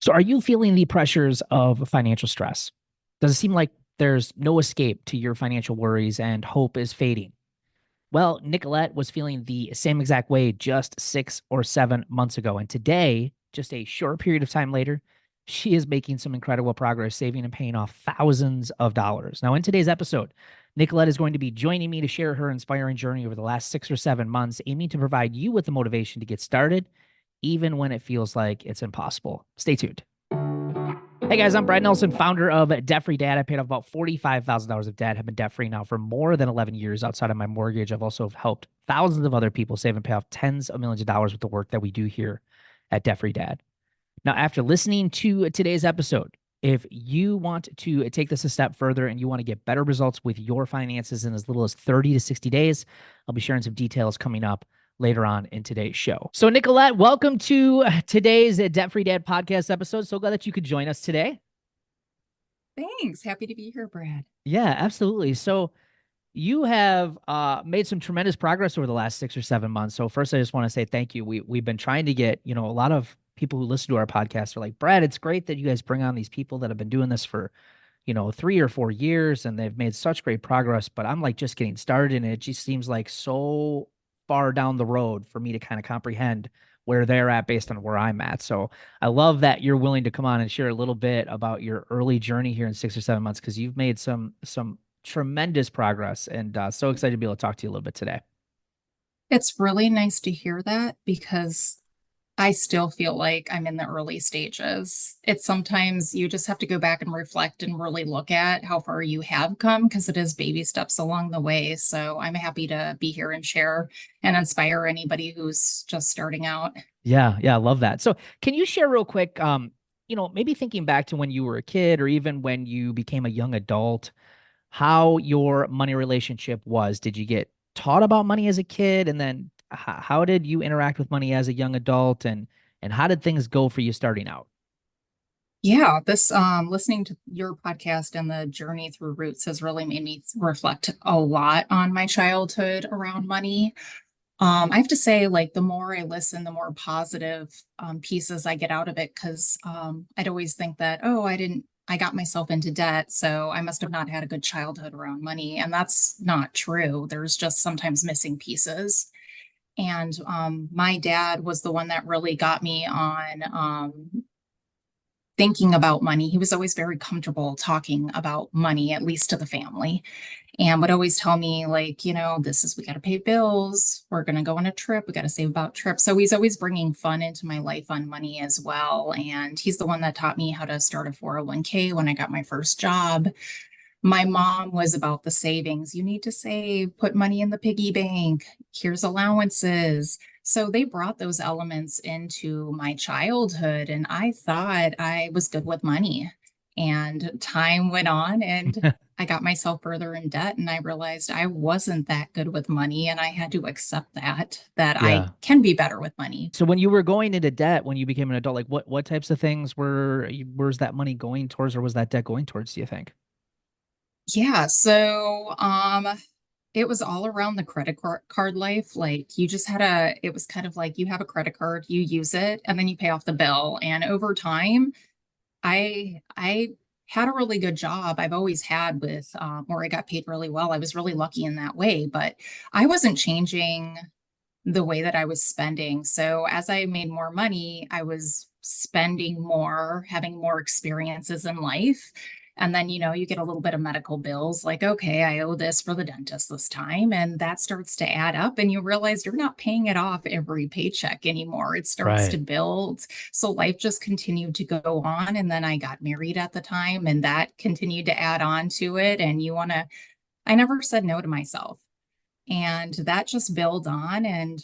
So are you feeling the pressures of financial stress? Does it seem like there's no escape to your financial worries and hope is fading? Well, Nicolette was feeling the same exact way just 6 or 7 months ago. And today, just a short period of time later, she is making some incredible progress, saving and paying off thousands of dollars. Now, in today's episode, Nicolette is going to be joining me to share her inspiring journey over the last 6 or 7 months, aiming to provide you with the motivation to get started, even when it feels like it's impossible. Stay tuned. Hey guys, I'm Brad Nelson, founder of Debt Free Dad. I paid off about $45,000 of debt, have been debt free now for more than 11 years outside of my mortgage. I've also helped thousands of other people save and pay off tens of millions of dollars with the work that we do here at Debt Free Dad. Now, after listening to today's episode, if you want to take this a step further and you want to get better results with your finances in as little as 30 to 60 days, I'll be sharing some details coming up later on in today's show. So, Nicolette, welcome to today's Debt Free Dad podcast episode. So glad that you could join us today. Thanks. Happy to be here, Brad. Yeah, absolutely. So, you have made some tremendous progress over the last 6 or 7 months. So first, I just want to say thank you. We've been trying to get, a lot of people who listen to our podcast are like, Brad, it's great that you guys bring on these people that have been doing this for, 3 or 4 years and they've made such great progress. But I'm like just getting started, and it just seems like so far down the road for me to kind of comprehend where they're at based on where I'm at. So I love that you're willing to come on and share a little bit about your early journey here in 6 or 7 months, because you've made some tremendous progress, and so excited to be able to talk to you a little bit today. It's really nice to hear that because I still feel like I'm in the early stages. It's sometimes you just have to go back and reflect and really look at how far you have come because it is baby steps along the way. So I'm happy to be here and share and inspire anybody who's just starting out. Yeah, yeah, I love that. So can you share real quick, maybe thinking back to when you were a kid or even when you became a young adult, how your money relationship was? Did you get taught about money as a kid? And then how did you interact with money as a young adult? And how did things go for you starting out? Yeah, this listening to your podcast and the journey through roots has really made me reflect a lot on my childhood around money. I have to say, like, the more I listen, the more positive pieces I get out of it. Cause I'd always think that, oh, I got myself into debt. So I must have not had a good childhood around money. And that's not true. There's just sometimes missing pieces. And my dad was the one that really got me on thinking about money. He was always very comfortable talking about money, at least to the family, and would always tell me, like, this is, we got to pay bills. We're going to go on a trip. We got to save about trips. So he's always bringing fun into my life on money as well. And he's the one that taught me how to start a 401k when I got my first job. My mom was about the savings. You need to save, put money in the piggy bank. Here's allowances. So they brought those elements into my childhood, and I thought I was good with money. And time went on, and I got myself further in debt, and I realized I wasn't that good with money, and I had to accept that I Yeah. can be better with money. So when you were going into debt, when you became an adult, like what types of things where's that money going towards, or was that debt going towards, do you think? Yeah, so it was all around the credit card life. Like, you just had it was kind of like you have a credit card, you use it, and then you pay off the bill. And over time, I had a really good job. I've always had with where I got paid really well. I was really lucky in that way, but I wasn't changing the way that I was spending. So as I made more money, I was spending more, having more experiences in life. And then, you get a little bit of medical bills, like, okay, I owe this for the dentist this time. And that starts to add up. And you realize you're not paying it off every paycheck anymore. It starts to Right. build. So life just continued to go on. And then I got married at the time, and that continued to add on to it. And I never said no to myself, and that just built on. And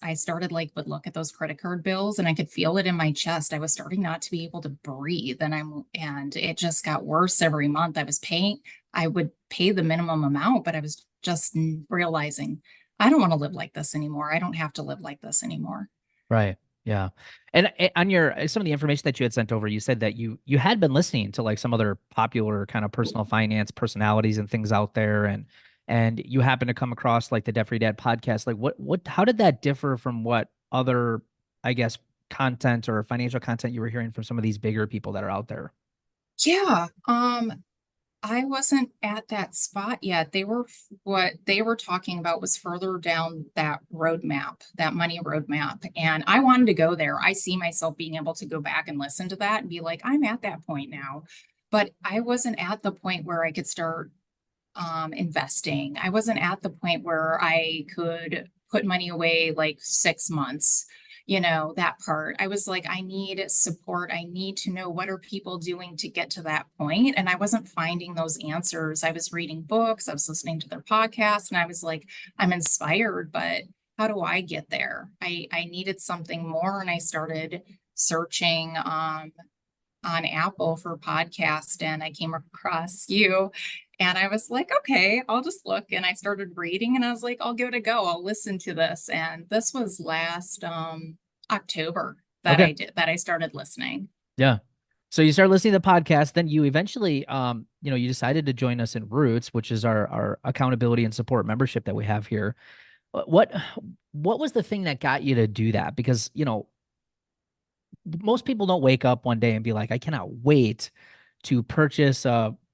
I started, like, would look at those credit card bills, and I could feel it in my chest. I was starting not to be able to breathe, and it just got worse every month. I would pay the minimum amount, but I was just realizing I don't want to live like this anymore. I don't have to live like this anymore. Right. Yeah. And on your some of the information that you had sent over, you said that you had been listening to like some other popular kind of personal finance personalities and things out there, and you happened to come across like the Debt Free Dad podcast. Like how did that differ from what other, I guess, content or financial content you were hearing from some of these bigger people that are out there? Yeah. I wasn't at that spot yet. What they were talking about was further down that roadmap, that money roadmap. And I wanted to go there. I see myself being able to go back and listen to that and be like, I'm at that point now. But I wasn't at the point where I could start investing. I wasn't at the point where I could put money away like 6 months, that part. I was like, I need support. I need to know what are people doing to get to that point. And I wasn't finding those answers. I was reading books, I was listening to their podcasts, and I was like, I'm inspired, but how do I get there? I needed something more. And I started searching on Apple for podcast and I came across you and I was like, okay, I'll just look. And I started reading and I was like, I'll give it a go. I'll listen to this. And this was last October that Okay. I started listening. Yeah. So you started listening to the podcast, then you eventually, you decided to join us in Roots, which is our accountability and support membership that we have here. What what was the thing that got you to do that? Because, most people don't wake up one day and be like, I cannot wait to purchase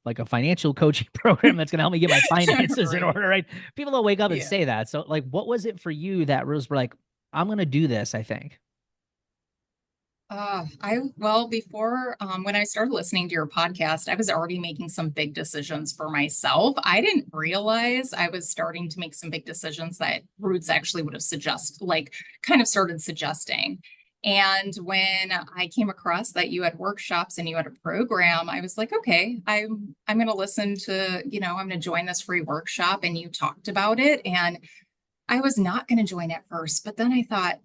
like a financial coaching program that's going to help me get my finances in Right. order, right? People don't wake up and Yeah. say that. So like, what was it for you that was like, I'm going to do this, I think? Before when I started listening to your podcast, I was already making some big decisions for myself. I didn't realize I was starting to make some big decisions that Roots actually would have kind of started suggesting. And when I came across that you had workshops and you had a program, I was like, okay, I'm going to listen to, I'm going to join this free workshop. And you talked about it, and I was not going to join at first, but then I thought,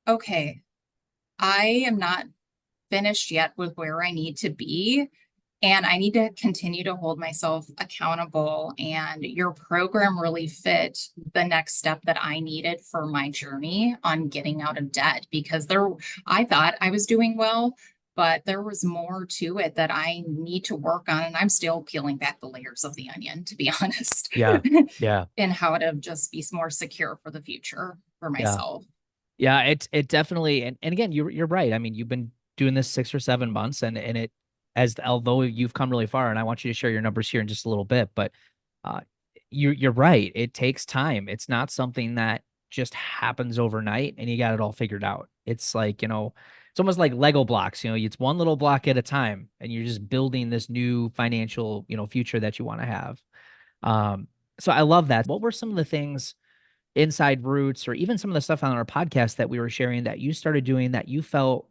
okay, I am not finished yet with where I need to be. And I need to continue to hold myself accountable. And your program really fit the next step that I needed for my journey on getting out of debt because I thought I was doing well, but there was more to it that I need to work on. And I'm still peeling back the layers of the onion, to be honest, Yeah. Yeah. and how to just be more secure for the future for Yeah. myself. Yeah. It definitely, and again, you're right. I mean, you've been doing this 6 or 7 months and it, although you've come really far, and I want you to share your numbers here in just a little bit, but uh, you're right. It takes time. It's not something that just happens overnight and you got it all figured out. It's like, it's almost like Lego blocks, it's one little block at a time and you're just building this new financial, future that you want to have. Um, so I love that. What were some of the things inside Roots or even some of the stuff on our podcast that we were sharing that you started doing that you felt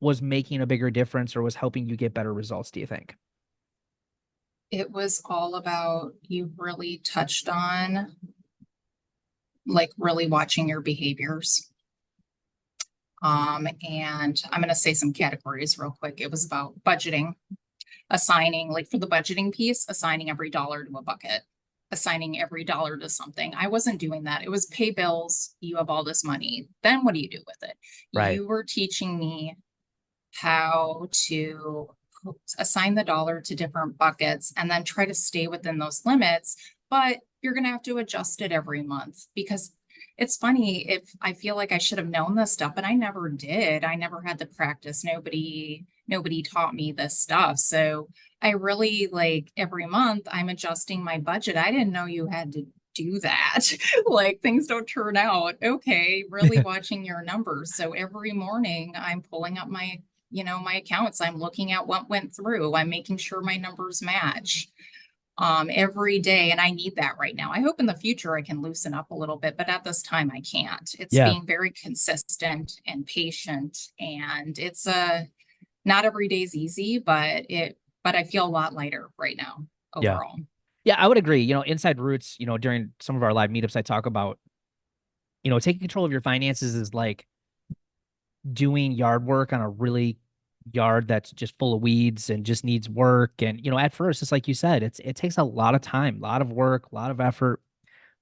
was making a bigger difference or was helping you get better results, do you think? It was all about you really touched on like really watching your behaviors. And I'm going to say some categories real quick. It was about budgeting, assigning, like for the budgeting piece, assigning every dollar to a bucket, assigning every dollar to something. I wasn't doing that. It was pay bills. You have all this money. Then what do you do with it? Right. You were teaching me how to assign the dollar to different buckets and then try to stay within those limits. But you're going to have to adjust it every month because it's funny if I feel like I should have known this stuff, but I never did. I never had the practice. Nobody taught me this stuff. So I really like every month I'm adjusting my budget. I didn't know you had to do that. Like things don't turn out. Okay, really watching your numbers. So every morning I'm pulling up my accounts. I'm looking at what went through. I'm making sure my numbers match every day. And I need that right now. I hope in the future I can loosen up a little bit, but at this time I can't. It's Yeah. being very consistent and patient. And it's not every day's easy, but I feel a lot lighter right now Yeah. overall. Yeah, I would agree. Inside Roots, during some of our live meetups, I talk about, taking control of your finances is like doing yard work on a really yard that's just full of weeds and just needs work. And, at first, it's like you said, it takes a lot of time, a lot of work, a lot of effort.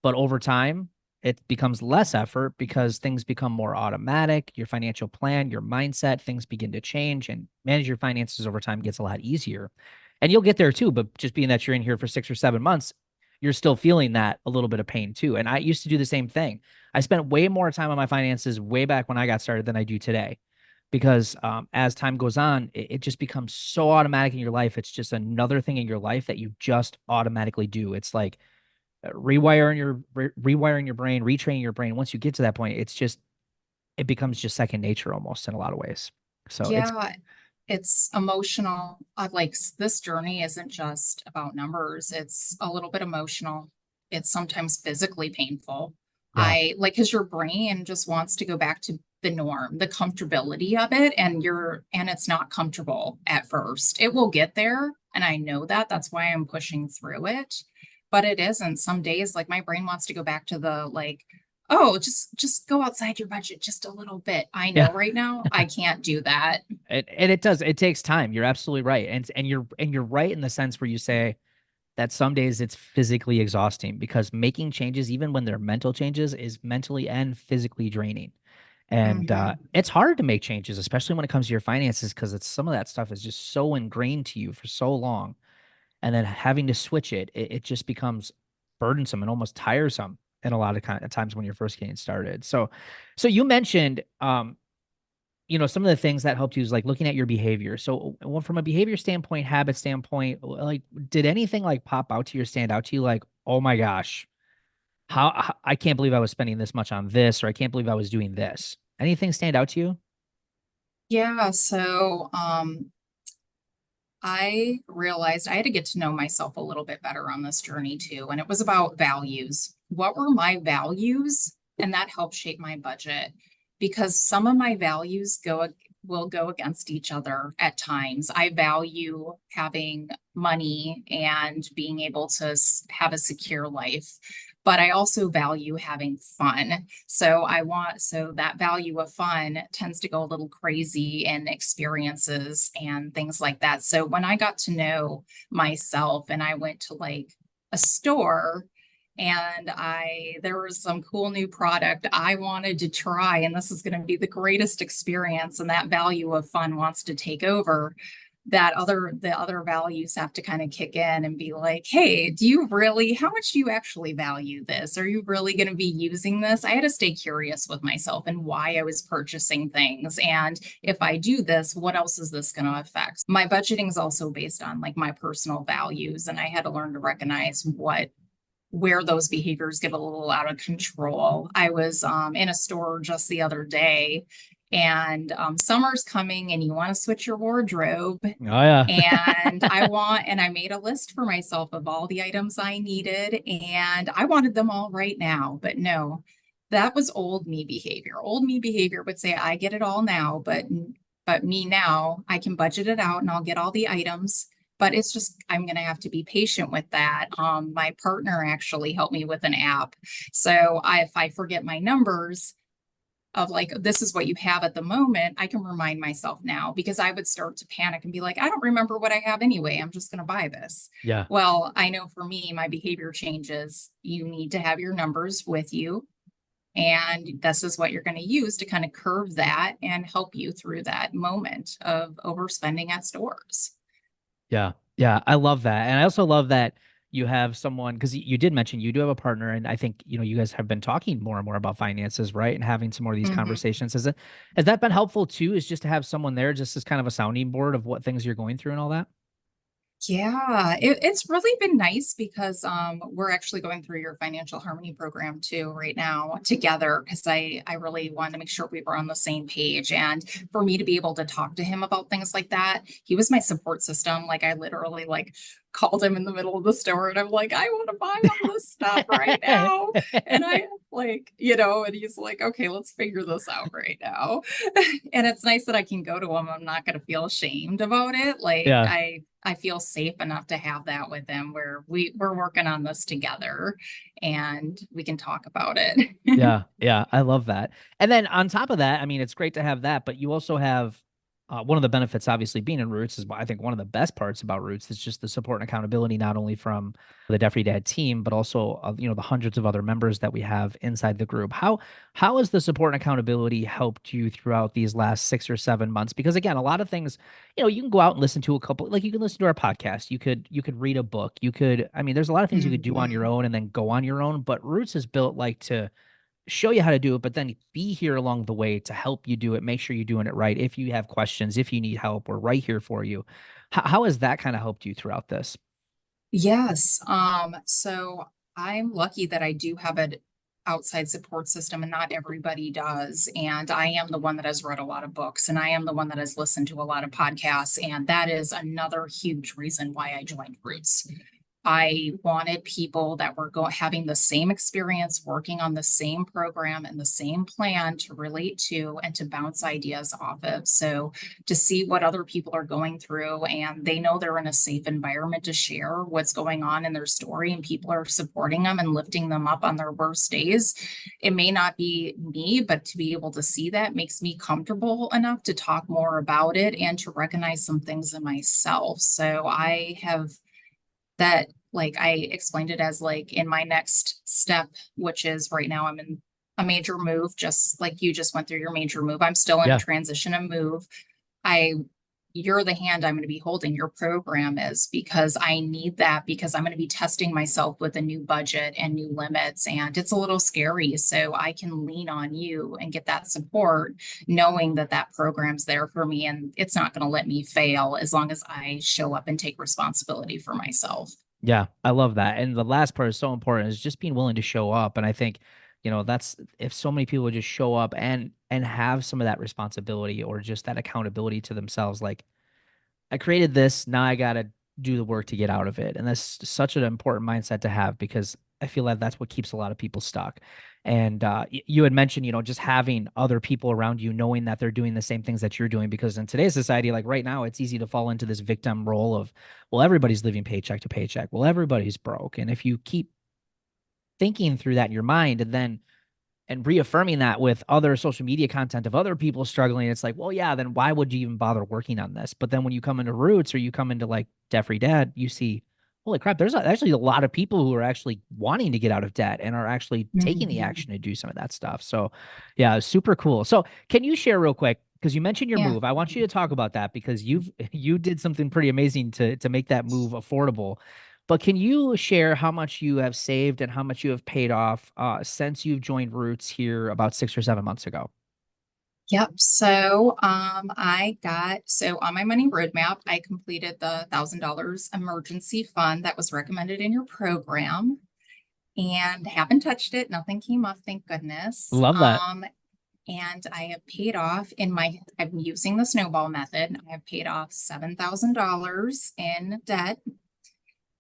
But over time, it becomes less effort because things become more automatic. Your financial plan, your mindset, things begin to change, and manage your finances over time gets a lot easier. And you'll get there too. But just being that you're in here for 6 or 7 months, you're still feeling that a little bit of pain too. And I used to do the same thing. I spent way more time on my finances way back when I got started than I do today, because as time goes on, it just becomes so automatic in your life. It's just another thing in your life that you just automatically do. It's like rewiring your brain, retraining your brain. Once you get to that point, it becomes just second nature almost in a lot of ways. So it's Yeah, it's emotional. This journey isn't just about numbers, it's a little bit emotional. It's sometimes physically painful. yeah, Because your brain just wants to go back to the norm, the comfortability of it, and it's not comfortable at first. It will get there, and I know that. That's why I'm pushing through it. But it isn't. Some days, like my brain wants to go back to the oh, just go outside your budget just a little bit. I yeah. know right now I can't do that. And it does. It takes time. You're absolutely right. And you're right in the sense where you say that some days it's physically exhausting, because making changes, even when they're mental changes, is mentally and physically draining. And Mhm. it's hard to make changes, especially when it comes to your finances, because it's some of that stuff is just so ingrained to you for so long. And then having to switch it just becomes burdensome and almost tiresome in a lot of times when you're first getting started. So you mentioned some of the things that helped you is like looking at your behavior. So from a behavior standpoint, habit standpoint, like did anything like pop out to you or stand out to you like, oh my gosh, I can't believe I was spending this much on this, or I can't believe I was doing this. Anything stand out to you? Yeah, so I realized I had to get to know myself a little bit better on this journey too. And it was about values. What were my values? And that helped shape my budget, because some of my values will go against each other at times. I value having money and being able to have a secure life, but I also value having fun. So that value of fun tends to go a little crazy in experiences and things like that. So when I got to know myself and I went to like a store, and there was some cool new product I wanted to try, and this is going to be the greatest experience, and that value of fun wants to take over. The other values have to kind of kick in and be like, hey, how much do you actually value this? Are you really going to be using this? I had to stay curious with myself and why I was purchasing things, and if I do this, what else is this going to affect? My budgeting is also based on like my personal values, and I had to learn to recognize where those behaviors get a little out of control. I was in a store just the other day, and summer's coming and you want to switch your wardrobe. Oh yeah. And I made a list for myself of all the items I needed, and I wanted them all right now. But no, that was old me behavior. Old me behavior would say, I get it all now, but me now, I can budget it out and I'll get all the items, but it's just I'm going to have to be patient with that. My partner actually helped me with an app, so if I forget my numbers of like this is what you have at the moment, I can remind myself now, because I would start to panic and be like, I don't remember what I have anyway. I'm just going to buy this. Yeah. Well, I know for me, my behavior changes. You need to have your numbers with you, and this is what you're going to use to kind of curve that and help you through that moment of overspending at stores. Yeah. Yeah. I love that. And I also love that you have someone, because you did mention you do have a partner. And I think, you guys have been talking more and more about finances, right? And having some more of these Mhm. conversations. Has that been helpful too? Is just to have someone there just as kind of a sounding board of what things you're going through and all that? Yeah, it's really been nice because we're actually going through your financial harmony program too right now together, because I really wanted to make sure we were on the same page, and for me to be able to talk to him about things like that, he was my support system. Like I literally like called him in the middle of the store and I'm like, I want to buy all this stuff right now. And I and he's like, okay, let's figure this out right now. And it's nice that I can go to him. I'm not going to feel ashamed about it. Yeah. I feel safe enough to have that with him where we're working on this together and we can talk about it. Yeah. Yeah. I love that. And then on top of that, I mean, it's great to have that, but you also have One of the benefits, obviously, being in Roots is I think one of the best parts about Roots is just the support and accountability, not only from the Deaf Free Dad team, but also the hundreds of other members that we have inside the group. How has the support and accountability helped you throughout these last 6 or 7 months? Because again, a lot of things, you can go out and listen to a couple, like you can listen to our podcast, you could read a book, there's a lot of things you could do on your Mhm. own and then go on your own, but Roots is built like to show you how to do it, but then be here along the way to help you do it. Make sure you're doing it right. If you have questions, if you need help, we're right here for you. How has that kind of helped you throughout this? Yes. So I'm lucky that I do have an outside support system and not everybody does. And I am the one that has read a lot of books and I am the one that has listened to a lot of podcasts. And that is another huge reason why I joined Roots. I wanted people that were having the same experience, working on the same program and the same plan to relate to and to bounce ideas off of. So to see what other people are going through and they know they're in a safe environment to share what's going on in their story and people are supporting them and lifting them up on their worst days. It may not be me, but to be able to see that makes me comfortable enough to talk more about it and to recognize some things in myself. So I have that, like I explained it as like in my next step, which is right now I'm in a major move, just like you just went through your major move. I'm still in Yeah. transition and move. I You're the hand I'm going to be holding, your program is, because I need that, because I'm going to be testing myself with a new budget and new limits and it's a little scary, so I can lean on you and get that support, knowing that that program's there for me and it's not going to let me fail as long as I show up and take responsibility for myself. Yeah, I love that. And the last part is so important is just being willing to show up. And I think, that's if so many people would just show up and have some of that responsibility or just that accountability to themselves, like I created this. Now I got to do the work to get out of it. And that's such an important mindset to have because I feel like that's what keeps a lot of people stuck. And you had mentioned, just having other people around you, knowing that they're doing the same things that you're doing. Because in today's society, like right now, it's easy to fall into this victim role of, well, everybody's living paycheck to paycheck. Well, everybody's broke. And if you keep thinking through that in your mind and reaffirming that with other social media content of other people struggling, it's like, well, yeah, then why would you even bother working on this? But then when you come into Roots or you come into like Debt Free Dad, you see, holy crap, there's actually a lot of people who are actually wanting to get out of debt and are actually taking the Mhm. action to do some of that stuff. So, yeah, super cool. So, can you share real quick? Because you mentioned your Yeah. move, I want you to talk about that because you did something pretty amazing to make that move affordable. But can you share how much you have saved and how much you have paid off since you've joined Roots here about 6 or 7 months ago? Yep. So so on my money roadmap, I completed the $1,000 emergency fund that was recommended in your program and haven't touched it. Nothing came up, thank goodness. Love that. And I have paid off I'm using the snowball method. I have paid off $7,000 in debt,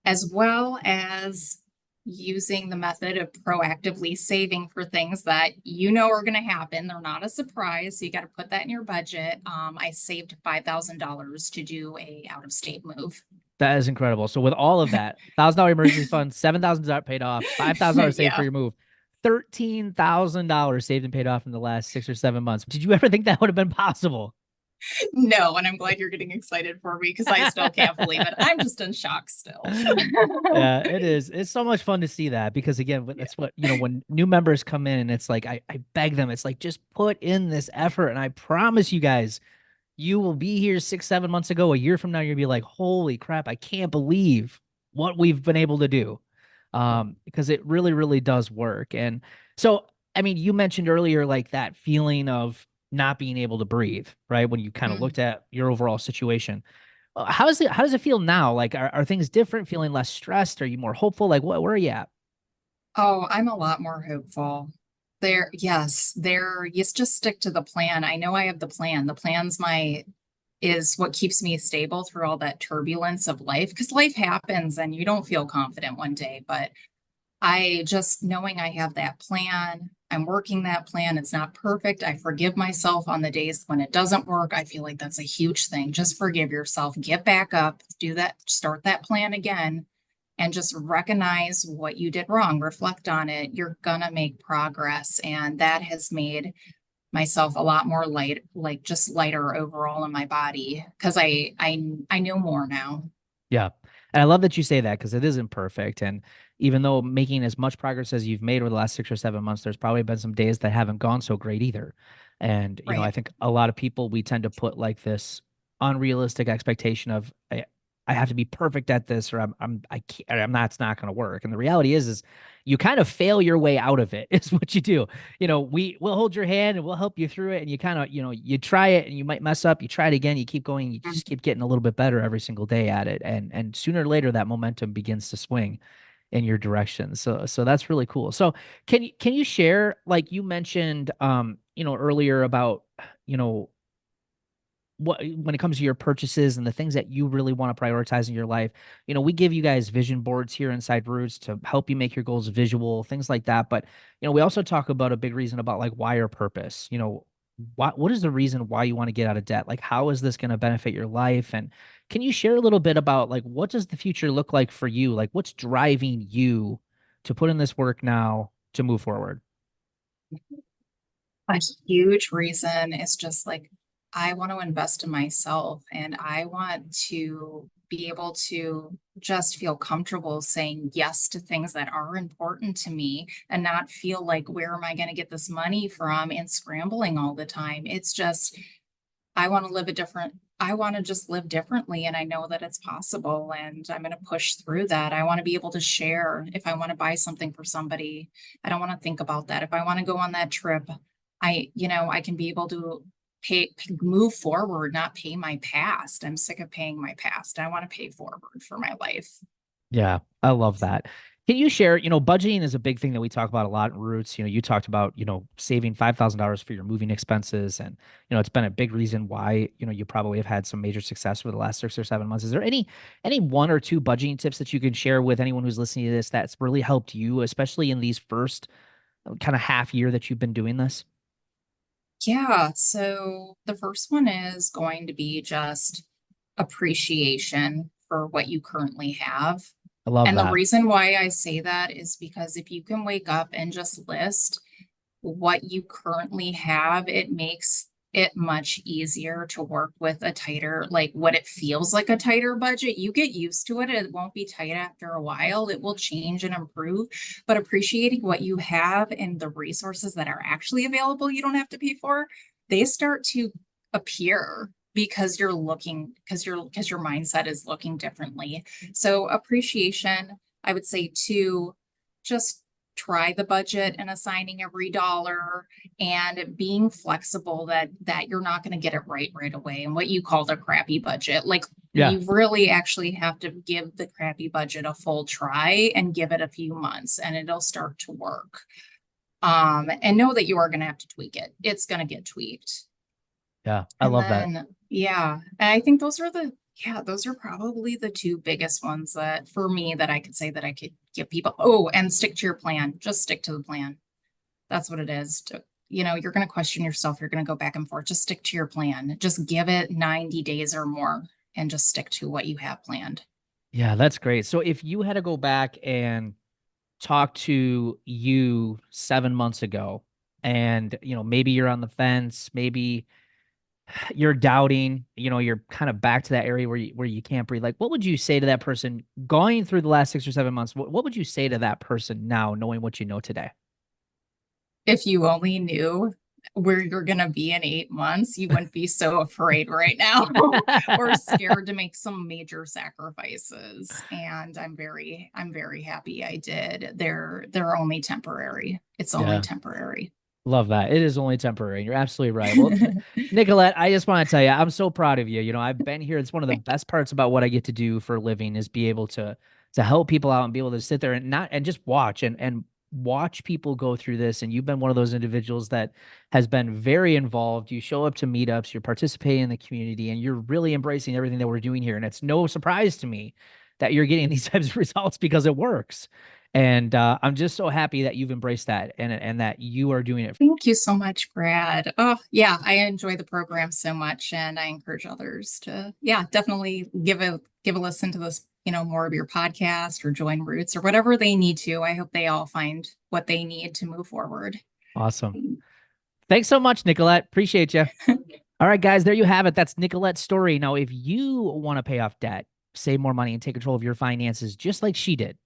as well as using the method of proactively saving for things that you know are going to happen. They're not a surprise, so you got to put that in your budget. I saved $5,000 to do a out of state move. That is incredible. So with all of that, $1,000 emergency fund, $7,000 paid off, $5,000 saved for Yeah. your move, $13,000 saved and paid off in the last 6 or 7 months. Did you ever think that would have been possible? No, and I'm glad you're getting excited for me because I still can't believe it. I'm just in shock still. Yeah, it is. It's so much fun to see that because again, Yeah. that's what, when new members come in and it's like I beg them, it's like just put in this effort and I promise you guys, you will be here 6, 7 months ago, a year from now, you'll be like, holy crap, I can't believe what we've been able to do. Because it really, really does work. And so, you mentioned earlier like that feeling of not being able to breathe, right? When you kind of Mm. looked at your overall situation. How does it feel now? Like, are things different? Feeling less stressed? Are you more hopeful? Like, where are you at? Oh, I'm a lot more hopeful. Yes, you just stick to the plan. I know I have the plan. Is what keeps me stable through all that turbulence of life, because life happens and you don't feel confident one day, but I just knowing I have that plan, I'm working that plan. It's not perfect. I forgive myself on the days when it doesn't work. I feel like that's a huge thing. Just forgive yourself, get back up, do that, start that plan again, and just recognize what you did wrong, reflect on it. You're gonna make progress. And that has made myself a lot more light, like just lighter overall in my body because I know more now. Yeah. And I love that you say that because it isn't perfect. And even though making as much progress as you've made over the last 6 or 7 months, there's probably been some days that haven't gone so great either. And, I Right. think a lot of people, we tend to put like this unrealistic expectation of, I have to be perfect at this, or I can't, I'm not, it's not going to work. And the reality is you kind of fail your way out of it is what you do. We'll hold your hand and we'll help you through it. And you kind of, you try it and you might mess up. You try it again. You keep going. You just keep getting a little bit better every single day at it. And sooner or later, that momentum begins to swing in your direction. So that's really cool. So can you share, like you mentioned, earlier about, you know, what when it comes to your purchases and the things that you really want to prioritize in your life, we give you guys vision boards here inside Roots to help you make your goals visual, things like that. But we also talk about a big reason about like why or purpose. What is the reason why you want to get out of debt? Like, how is this going to benefit your life? And can you share a little bit about like what does the future look like for you? Like, what's driving you to put in this work now to move forward? A huge reason is just like I want to invest in myself and I want to be able to just feel comfortable saying yes to things that are important to me and not feel like where am I going to get this money from and scrambling all the time. It's just I want to live a different I want to just live differently and I know that it's possible and I'm going to push through that. I want to be able to share if I want to buy something for somebody. I don't want to think about that. If I want to go on that trip, I can be able to move forward, not pay my past. I'm sick of paying my past. I want to pay forward for my life. Yeah, I love that. Can you share, budgeting is a big thing that we talk about a lot in Roots. You talked about, saving $5,000 for your moving expenses. And, it's been a big reason why, you probably have had some major success over the last 6 or 7 months. Is there any one or two budgeting tips that you can share with anyone who's listening to this that's really helped you, especially in these first kind of half year that you've been doing this? Yeah, so the first one is going to be just appreciation for what you currently have. I love And the that. reason why I say that is because if you can wake up and just list what you currently have, it makes it much easier to work with a tighter, like what it feels like a tighter budget. You get used to it. It won't be tight after a while. It will change and improve. But appreciating what you have and the resources that are actually available, you don't have to pay for, they start to appear because your mindset is looking differently. So appreciation, I would say too, just try the budget and assigning every dollar and being flexible that you're not going to get it right away and what you call the crappy budget, like Yeah. you really actually have to give the crappy budget a full try and give it a few months and it'll start to work, and know that you are going to have to tweak it. It's going to get tweaked. Yeah. I And love that. then, yeah, and I think those are probably the two biggest ones that for me that I could say that I could give people. Oh, and stick to your plan. Just stick to the plan. That's what it is. You're going to question yourself. You're going to go back and forth. Just stick to your plan. Just give it 90 days or more and just stick to what you have planned. Yeah, that's great. So if you had to go back and talk to you 7 months ago, and maybe you're on the fence, maybe you're doubting, you're kind of back to that area where you can't breathe, like what would you say to that person going through the last 6 or 7 months? What would you say to that person now, knowing what you know today? If you only knew where you're going to be in 8 months, you wouldn't be so afraid right now or scared to make some major sacrifices. And I'm very happy I did. They're only temporary. It's only Yeah. temporary. Love that. It is only temporary. And you're absolutely right. Well, Nicolette, I just want to tell you, I'm so proud of you. I've been here. It's one of the best parts about what I get to do for a living is be able to help people out and be able to sit there and not and just watch and watch people go through this. And you've been one of those individuals that has been very involved. You show up to meetups, you're participating in the community, and you're really embracing everything that we're doing here. And it's no surprise to me that you're getting these types of results because it works. And I'm just so happy that you've embraced that and that you are doing it. Thank you so much, Brad. Oh, yeah, I enjoy the program so much and I encourage others to, yeah, definitely give a listen to this, more of your podcast or join Roots or whatever they need to. I hope they all find what they need to move forward. Awesome. Thanks so much, Nicolette. Appreciate you. All right, guys, there you have it. That's Nicolette's story. Now, if you want to pay off debt, save more money, and take control of your finances just like she did,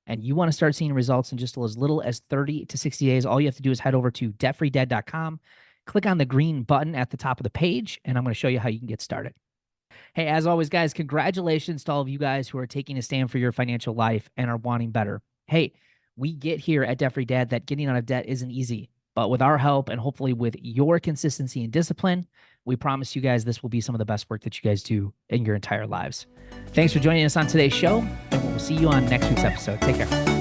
and you want to start seeing results in just as little as 30 to 60 days, all you have to do is head over to debtfreedead.com, click on the green button at the top of the page, and I'm going to show you how you can get started. Hey, as always, guys, congratulations to all of you guys who are taking a stand for your financial life and are wanting better. Hey, we get here at Debt Free Dad that getting out of debt isn't easy, but with our help and hopefully with your consistency and discipline, we promise you guys this will be some of the best work that you guys do in your entire lives. Thanks for joining us on today's show, and we'll see you on next week's episode. Take care.